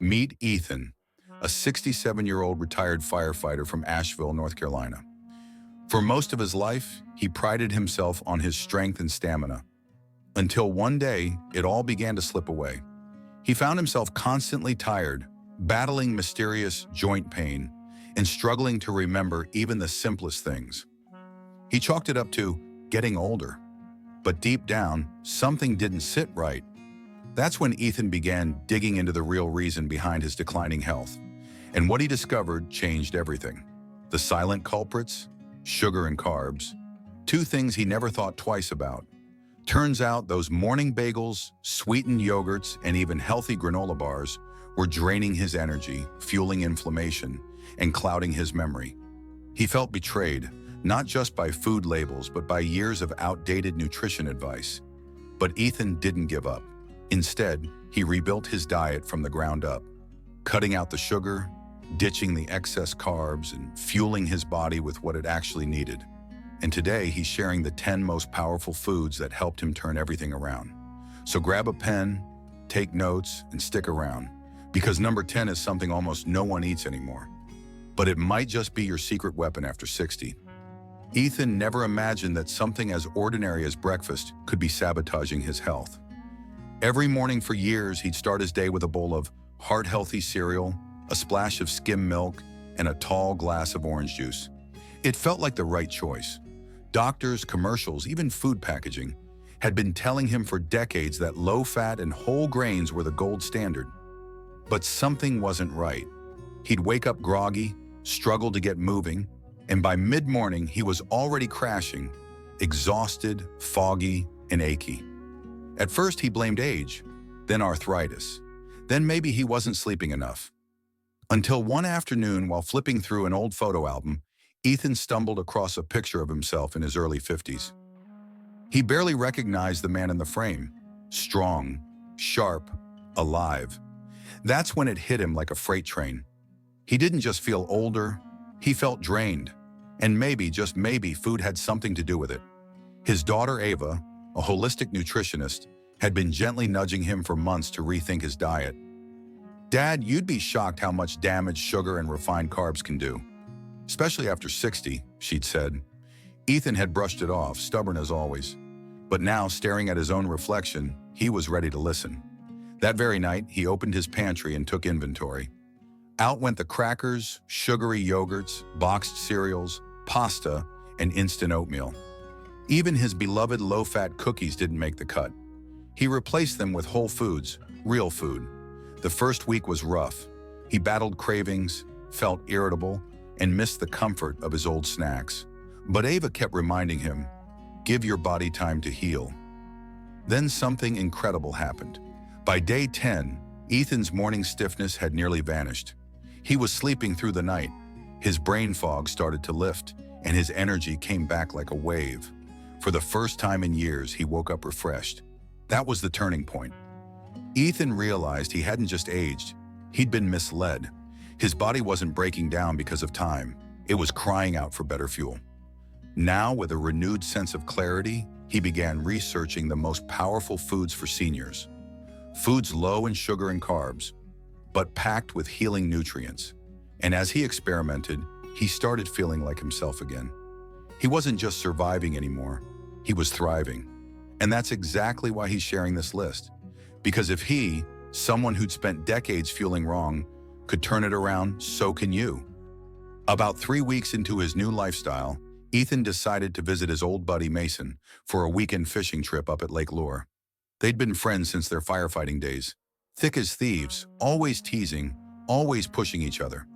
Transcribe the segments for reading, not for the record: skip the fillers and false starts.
Meet Ethan, a 67-year-old retired firefighter from Asheville, North Carolina. For most of his life, he prided himself on his strength and stamina, until one day, it all began to slip away. He found himself constantly tired, battling mysterious joint pain, and struggling to remember even the simplest things. He chalked it up to getting older. But deep down, something didn't sit right. That's when Ethan began digging into the real reason behind his declining health. And what he discovered changed everything. The silent culprits, sugar and carbs, two things he never thought twice about. Turns out those morning bagels, sweetened yogurts, and even healthy granola bars were draining his energy, fueling inflammation, and clouding his memory. He felt betrayed, not just by food labels, but by years of outdated nutrition advice. But Ethan didn't give up. Instead, he rebuilt his diet from the ground up, cutting out the sugar, ditching the excess carbs, and fueling his body with what it actually needed. And today, he's sharing the 10 most powerful foods that helped him turn everything around. So grab a pen, take notes, and stick around, because number 10 is something almost no one eats anymore. But it might just be your secret weapon after 60. Ethan never imagined that something as ordinary as breakfast could be sabotaging his health. Every morning for years, he'd start his day with a bowl of heart-healthy cereal, a splash of skim milk, and a tall glass of orange juice. It felt like the right choice. Doctors, commercials, even food packaging had been telling him for decades that low-fat and whole grains were the gold standard. But something wasn't right. He'd wake up groggy, struggle to get moving, and by mid-morning, he was already crashing, exhausted, foggy, and achy. At first, he blamed age, then arthritis, then maybe he wasn't sleeping enough. Until one afternoon, while flipping through an old photo album, Ethan stumbled across a picture of himself in his early 50s. He barely recognized the man in the frame, strong, sharp, alive. That's when it hit him like a freight train. He didn't just feel older, he felt drained. And maybe, just maybe, food had something to do with it. His daughter Ava, a holistic nutritionist, had been gently nudging him for months to rethink his diet. "Dad, you'd be shocked how much damage sugar and refined carbs can do. Especially after 60, she'd said. Ethan had brushed it off, stubborn as always. But now, staring at his own reflection, he was ready to listen. That very night, he opened his pantry and took inventory. Out went the crackers, sugary yogurts, boxed cereals, pasta, and instant oatmeal. Even his beloved low-fat cookies didn't make the cut. He replaced them with whole foods, real food. The first week was rough. He battled cravings, felt irritable, and missed the comfort of his old snacks. But Ava kept reminding him, "Give your body time to heal." Then something incredible happened. By day 10, Ethan's morning stiffness had nearly vanished. He was sleeping through the night. His brain fog started to lift, and his energy came back like a wave. For the first time in years, he woke up refreshed. That was the turning point. Ethan realized he hadn't just aged, he'd been misled. His body wasn't breaking down because of time, it was crying out for better fuel. Now, with a renewed sense of clarity, he began researching the most powerful foods for seniors. Foods low in sugar and carbs, but packed with healing nutrients. And as he experimented, he started feeling like himself again. He wasn't just surviving anymore, he was thriving. And that's exactly why he's sharing this list. Because if he, someone who'd spent decades fueling wrong, could turn it around, so can you. About 3 weeks into his new lifestyle, Ethan decided to visit his old buddy Mason for a weekend fishing trip up at Lake Lure. They'd been friends since their firefighting days. Thick as thieves, always teasing, always pushing each other.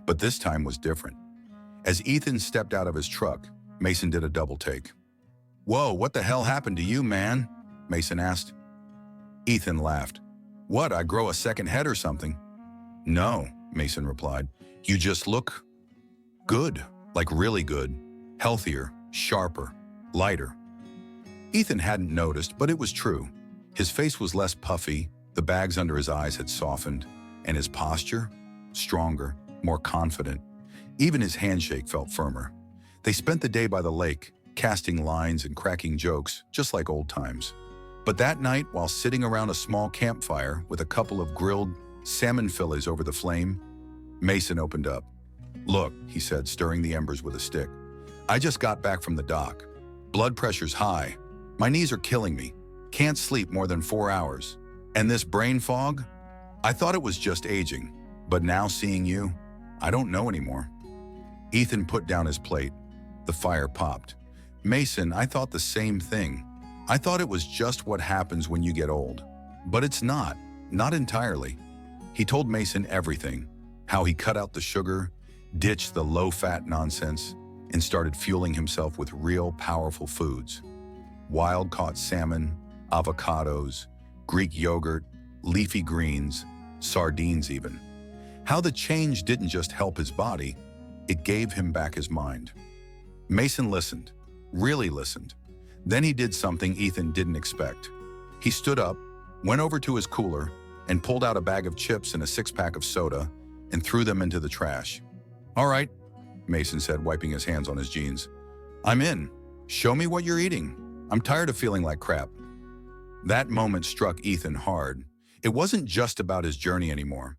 But this time was different. As Ethan stepped out of his truck, Mason did a double take. "Whoa, what the hell happened to you, man?" Mason asked. Ethan laughed. "What, I grow a second head or something?" "No," Mason replied. "You just look good, like really good, healthier, sharper, lighter." Ethan hadn't noticed, but it was true. His face was less puffy, the bags under his eyes had softened, and his posture, stronger, more confident. Even his handshake felt firmer. They spent the day by the lake, casting lines and cracking jokes, just like old times. But that night, while sitting around a small campfire with a couple of grilled salmon fillets over the flame. Mason opened up. "Look," he said, stirring the embers with a stick. "I just got back from the dock. Blood pressure's high. My knees are killing me. Can't sleep more than 4 hours. And this brain fog? I thought it was just aging, but now seeing you, I don't know anymore." Ethan put down his plate. The fire popped. "Mason, I thought the same thing. I thought it was just what happens when you get old. But it's not entirely." He told Mason everything, how he cut out the sugar, ditched the low-fat nonsense, and started fueling himself with real, powerful foods. Wild-caught salmon, avocados, Greek yogurt, leafy greens, sardines even. How the change didn't just help his body, it gave him back his mind. Mason listened, really listened. Then he did something Ethan didn't expect. He stood up, went over to his cooler, and pulled out a bag of chips and a 6-pack of soda and threw them into the trash. "All right," Mason said, wiping his hands on his jeans. "I'm in. Show me what you're eating. I'm tired of feeling like crap." That moment struck Ethan hard. It wasn't just about his journey anymore.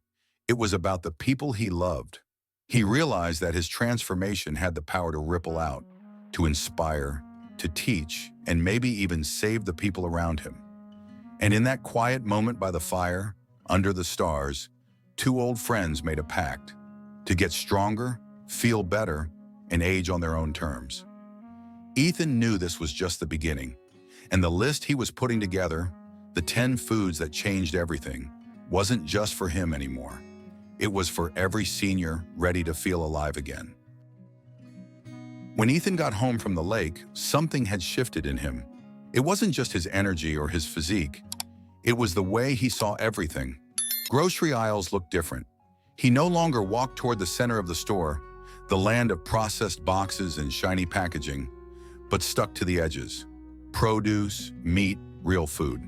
It was about the people he loved. He realized that his transformation had the power to ripple out, to inspire, to teach, and maybe even save the people around him. And in that quiet moment by the fire, under the stars, 2 old friends made a pact to get stronger, feel better, and age on their own terms. Ethan knew this was just the beginning, and the list he was putting together, the 10 foods that changed everything, wasn't just for him anymore. It was for every senior ready to feel alive again. When Ethan got home from the lake, something had shifted in him. It wasn't just his energy or his physique. It was the way he saw everything. Grocery aisles looked different. He no longer walked toward the center of the store, the land of processed boxes and shiny packaging, but stuck to the edges. Produce, meat, real food.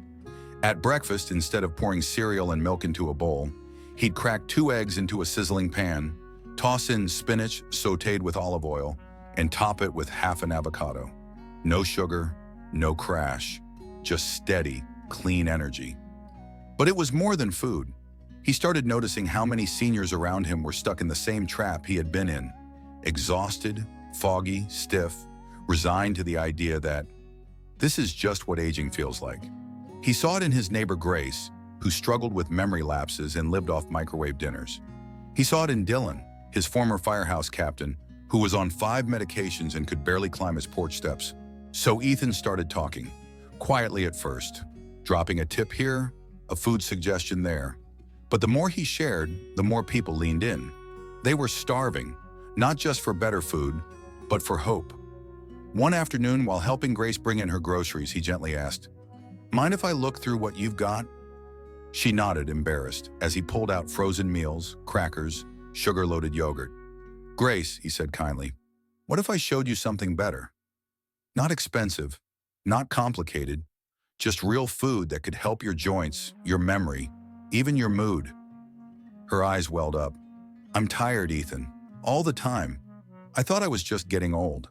At breakfast, instead of pouring cereal and milk into a bowl, he'd crack 2 eggs into a sizzling pan, toss in spinach sautéed with olive oil, and top it with half an avocado. No sugar, no crash, just steady, clean energy. But it was more than food. He started noticing how many seniors around him were stuck in the same trap he had been in. Exhausted, foggy, stiff, resigned to the idea that this is just what aging feels like. He saw it in his neighbor Grace, who struggled with memory lapses and lived off microwave dinners. He saw it in Dylan, his former firehouse captain, who was on 5 medications and could barely climb his porch steps. So Ethan started talking, quietly at first, dropping a tip here, a food suggestion there. But the more he shared, the more people leaned in. They were starving, not just for better food, but for hope. One afternoon, while helping Grace bring in her groceries, he gently asked, "Mind if I look through what you've got?" She nodded, embarrassed, as he pulled out frozen meals, crackers, sugar-loaded yogurt. "Grace," he said kindly, "what if I showed you something better? Not expensive, not complicated, just real food that could help your joints, your memory, even your mood." Her eyes welled up. "I'm tired, Ethan. All the time. I thought I was just getting old."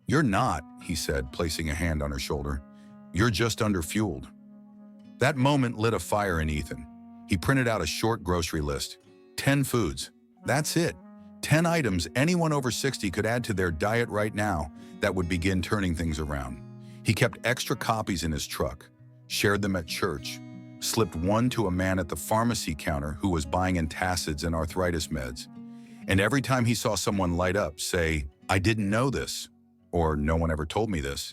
"You're not," he said, placing a hand on her shoulder. "You're just underfueled." That moment lit a fire in Ethan. He printed out a short grocery list. 10 foods. That's it. 10 items anyone over 60 could add to their diet right now that would begin turning things around. He kept extra copies in his truck, shared them at church, slipped one to a man at the pharmacy counter who was buying antacids and arthritis meds. And every time he saw someone light up, say, "I didn't know this," or "No one ever told me this,"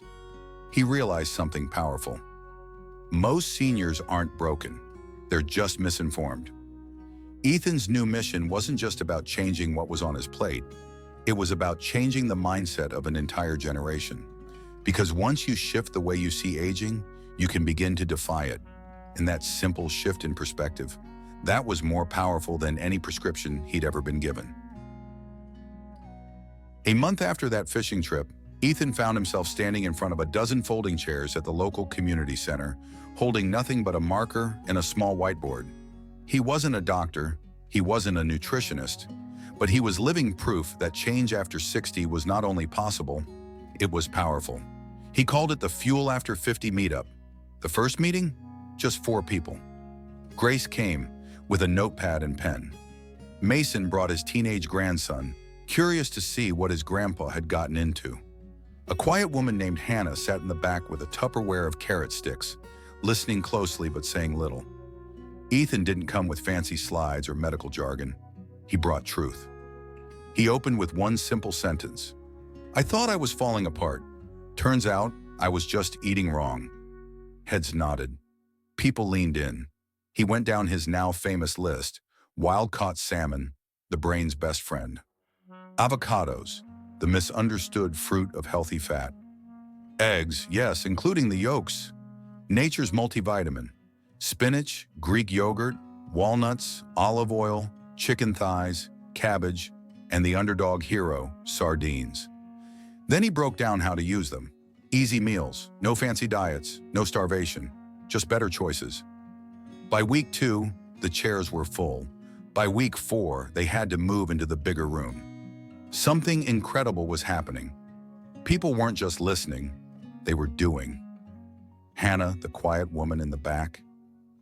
he realized something powerful. Most seniors aren't broken. They're just misinformed. Ethan's new mission wasn't just about changing what was on his plate. It was about changing the mindset of an entire generation. Because once you shift the way you see aging, you can begin to defy it. And that simple shift in perspective, that was more powerful than any prescription he'd ever been given. A month after that fishing trip, Ethan found himself standing in front of a dozen folding chairs at the local community center, holding nothing but a marker and a small whiteboard. He wasn't a doctor, he wasn't a nutritionist, but he was living proof that change after 60 was not only possible, it was powerful. He called it the Fuel After 50 meetup. The first meeting? Just 4 people. Grace came, with a notepad and pen. Mason brought his teenage grandson, curious to see what his grandpa had gotten into. A quiet woman named Hannah sat in the back with a Tupperware of carrot sticks, listening closely but saying little. Ethan didn't come with fancy slides or medical jargon. He brought truth. He opened with one simple sentence. "I thought I was falling apart. Turns out I was just eating wrong." Heads nodded. People leaned in. He went down his now famous list: wild-caught salmon, the brain's best friend; avocados, the misunderstood fruit of healthy fat; eggs, yes, including the yolks, nature's multivitamin; spinach, Greek yogurt, walnuts, olive oil, chicken thighs, cabbage, and the underdog hero, sardines. Then he broke down how to use them. Easy meals, no fancy diets, no starvation, just better choices. By week 2, the chairs were full. By week 4, they had to move into the bigger room. Something incredible was happening. People weren't just listening, they were doing. Hannah, the quiet woman in the back,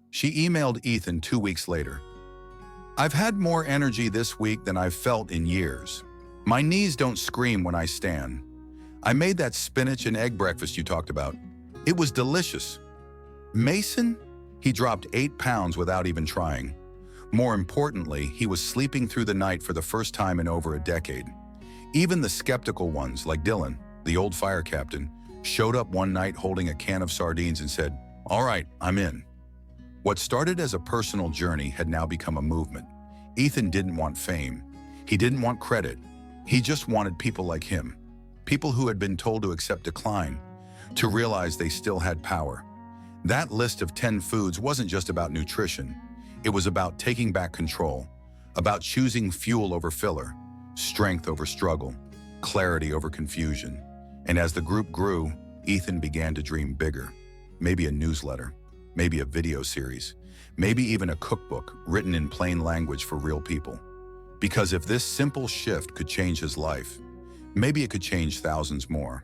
she emailed Ethan 2 weeks later. "I've had more energy this week than I've felt in years. My knees don't scream when I stand. I made that spinach and egg breakfast you talked about. It was delicious." Mason? He dropped 8 pounds without even trying. More importantly, he was sleeping through the night for the first time in over a decade. Even the skeptical ones, like Dylan, the old fire captain, showed up one night holding a can of sardines and said, "All right, I'm in." What started as a personal journey had now become a movement. Ethan didn't want fame. He didn't want credit. He just wanted people like him, people who had been told to accept decline, to realize they still had power. That list of 10 foods wasn't just about nutrition. It was about taking back control, about choosing fuel over filler, strength over struggle, clarity over confusion. And as the group grew, Ethan began to dream bigger. Maybe a newsletter, maybe a video series, maybe even a cookbook written in plain language for real people. Because if this simple shift could change his life, maybe it could change thousands more.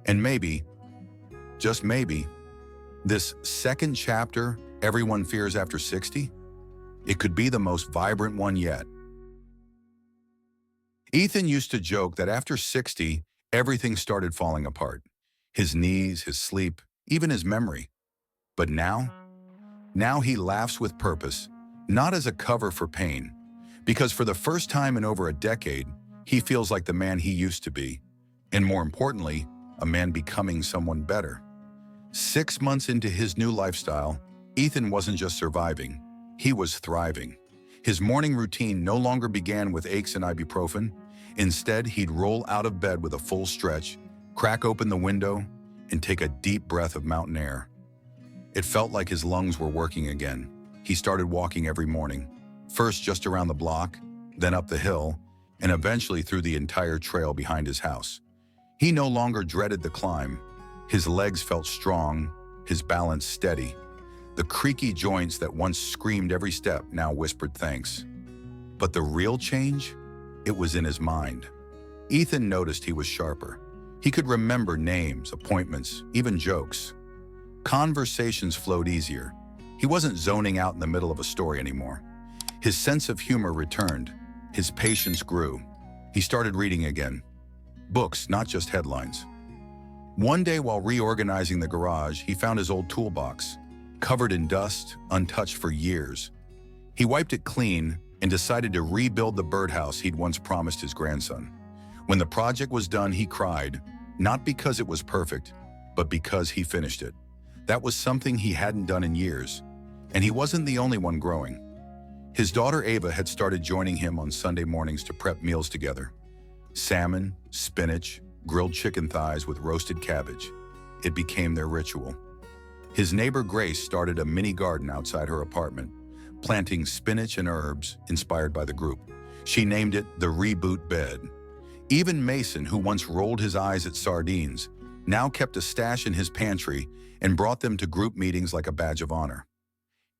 And maybe, just maybe, this second chapter everyone fears after 60, it could be the most vibrant one yet. Ethan used to joke that after 60, everything started falling apart. His knees, his sleep, even his memory. But now he laughs with purpose, not as a cover for pain, because for the first time in over a decade, he feels like the man he used to be, and more importantly, a man becoming someone better. 6 months into his new lifestyle, Ethan wasn't just surviving, he was thriving. His morning routine no longer began with aches and ibuprofen. Instead, he'd roll out of bed with a full stretch, crack open the window, and take a deep breath of mountain air. It felt like his lungs were working again. He started walking every morning, first just around the block, then up the hill, and eventually through the entire trail behind his house. He no longer dreaded the climb. His legs felt strong, his balance steady. The creaky joints that once screamed every step now whispered thanks. But the real change? It was in his mind. Ethan noticed he was sharper. He could remember names, appointments, even jokes. Conversations flowed easier. He wasn't zoning out in the middle of a story anymore. His sense of humor returned. His patience grew. He started reading again. Books, not just headlines. One day while reorganizing the garage, he found his old toolbox, covered in dust, untouched for years. He wiped it clean and decided to rebuild the birdhouse he'd once promised his grandson. When the project was done, he cried, not because it was perfect, but because he finished it. That was something he hadn't done in years, and he wasn't the only one growing. His daughter Ava had started joining him on Sunday mornings to prep meals together. Salmon, spinach, grilled chicken thighs with roasted cabbage. It became their ritual. His neighbor Grace started a mini garden outside her apartment, planting spinach and herbs inspired by the group. She named it the Reboot Bed. Even Mason, who once rolled his eyes at sardines, now kept a stash in his pantry and brought them to group meetings like a badge of honor.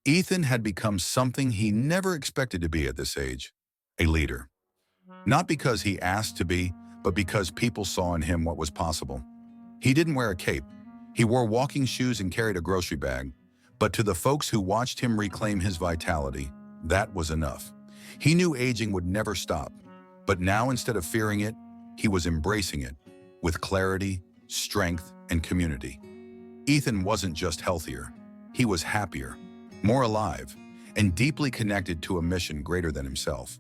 Ethan had become something he never expected to be at this age, a leader. Not because he asked to be, but because people saw in him what was possible. He didn't wear a cape. He wore walking shoes and carried a grocery bag. But to the folks who watched him reclaim his vitality, That was enough. He knew aging would never stop, but now instead of fearing it, he was embracing it with clarity, strength, and community. Ethan wasn't just healthier. He was happier, more alive, and deeply connected to a mission greater than himself.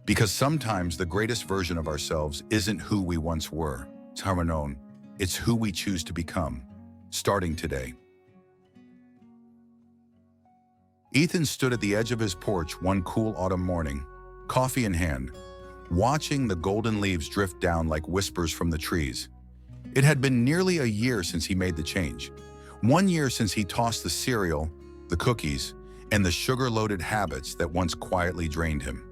Because sometimes the greatest version of ourselves isn't who we once were, it's who we choose to become, starting today. Ethan stood at the edge of his porch one cool autumn morning, coffee in hand, watching the golden leaves drift down like whispers from the trees. It had been nearly a year since he made the change. 1 year since he tossed the cereal, the cookies, and the sugar-loaded habits that once quietly drained him.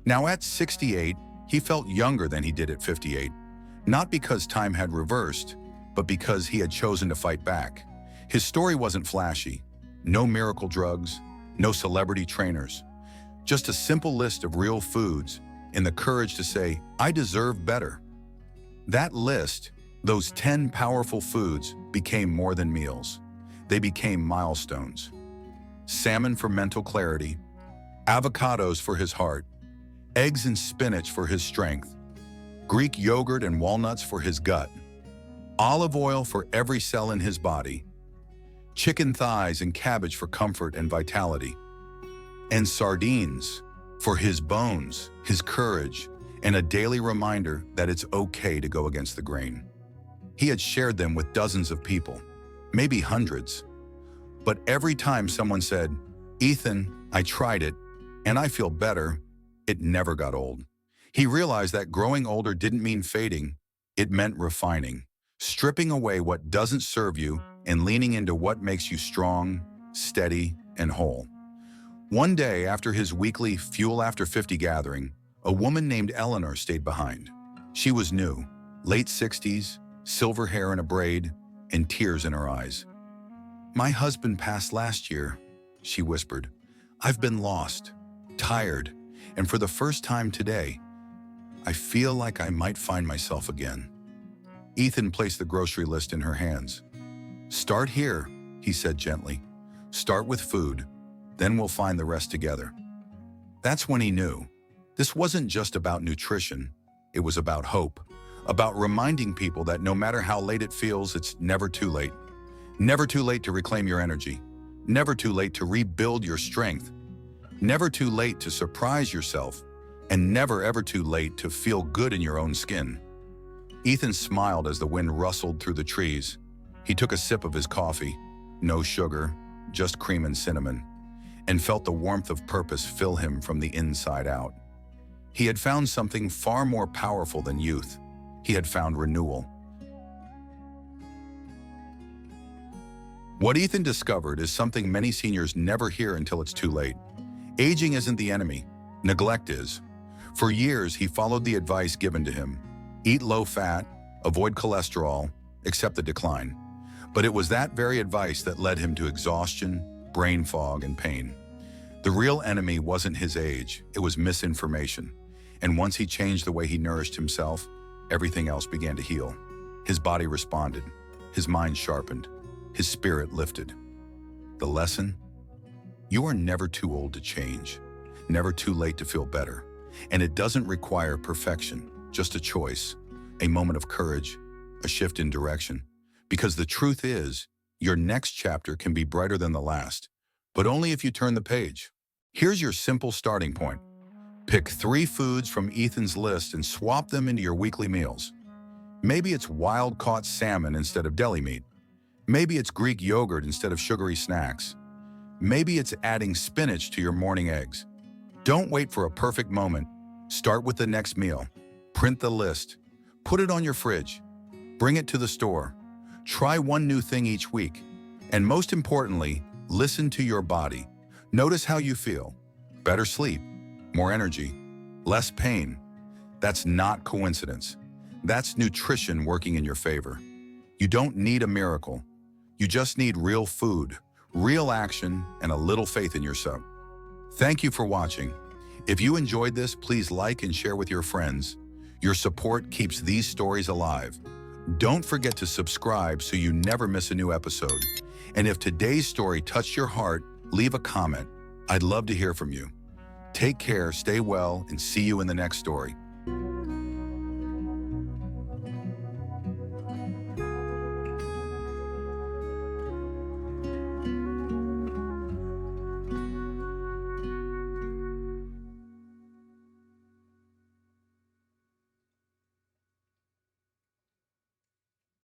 Now at 68, he felt younger than he did at 58, not because time had reversed, but because he had chosen to fight back. His story wasn't flashy. No miracle drugs, no celebrity trainers, just a simple list of real foods and the courage to say, I deserve better. That list, those 10 powerful foods, became more than meals. They became milestones. Salmon for mental clarity, avocados for his heart, eggs and spinach for his strength, Greek yogurt and walnuts for his gut, olive oil for every cell in his body, chicken thighs and cabbage for comfort and vitality, and sardines for his bones, his courage, and a daily reminder that it's okay to go against the grain. He had shared them with dozens of people, maybe hundreds. But every time someone said, Ethan, I tried it, and I feel better, it never got old. He realized that growing older didn't mean fading, it meant refining, stripping away what doesn't serve you and leaning into what makes you strong, steady, and whole. One day after his weekly Fuel After 50 gathering, a woman named Eleanor stayed behind. She was new, late 60s, silver hair in a braid, and tears in her eyes. My husband passed last year, she whispered. I've been lost, tired, and for the first time today, I feel like I might find myself again. Ethan placed the grocery list in her hands. Start here, he said gently. Start with food, then we'll find the rest together. That's when he knew. This wasn't just about nutrition, it was about hope, about reminding people that no matter how late it feels, it's never too late. Never too late to reclaim your energy, never too late to rebuild your strength, never too late to surprise yourself, and never ever too late to feel good in your own skin. Ethan smiled as the wind rustled through the trees. He took a sip of his coffee, no sugar, just cream and cinnamon, and felt the warmth of purpose fill him from the inside out. He had found something far more powerful than youth. He had found renewal. What Ethan discovered is something many seniors never hear until it's too late. Aging isn't the enemy, neglect is. For years, he followed the advice given to him. Eat low-fat, avoid cholesterol, accept the decline. But it was that very advice that led him to exhaustion, brain fog, and pain. The real enemy wasn't his age, it was misinformation. And once he changed the way he nourished himself, everything else began to heal. His body responded, his mind sharpened, his spirit lifted. The lesson? You are never too old to change, never too late to feel better. And it doesn't require perfection, just a choice, a moment of courage, a shift in direction. Because the truth is, your next chapter can be brighter than the last, but only if you turn the page. Here's your simple starting point. Pick 3 foods from Ethan's list and swap them into your weekly meals. Maybe it's wild-caught salmon instead of deli meat. Maybe it's Greek yogurt instead of sugary snacks. Maybe it's adding spinach to your morning eggs. Don't wait for a perfect moment. Start with the next meal. Print the list. Put it on your fridge. Bring it to the store. Try one new thing each week. And most importantly, listen to your body. Notice how you feel. Better sleep, more energy, less pain. That's not coincidence. That's nutrition working in your favor. You don't need a miracle. You just need real food, real action, and a little faith in yourself. Thank you for watching. If you enjoyed this, please like and share with your friends. Your support keeps these stories alive. Don't forget to subscribe so you never miss a new episode. And if today's story touched your heart, leave a comment. I'd love to hear from you. Take care, stay well, and see you in the next story.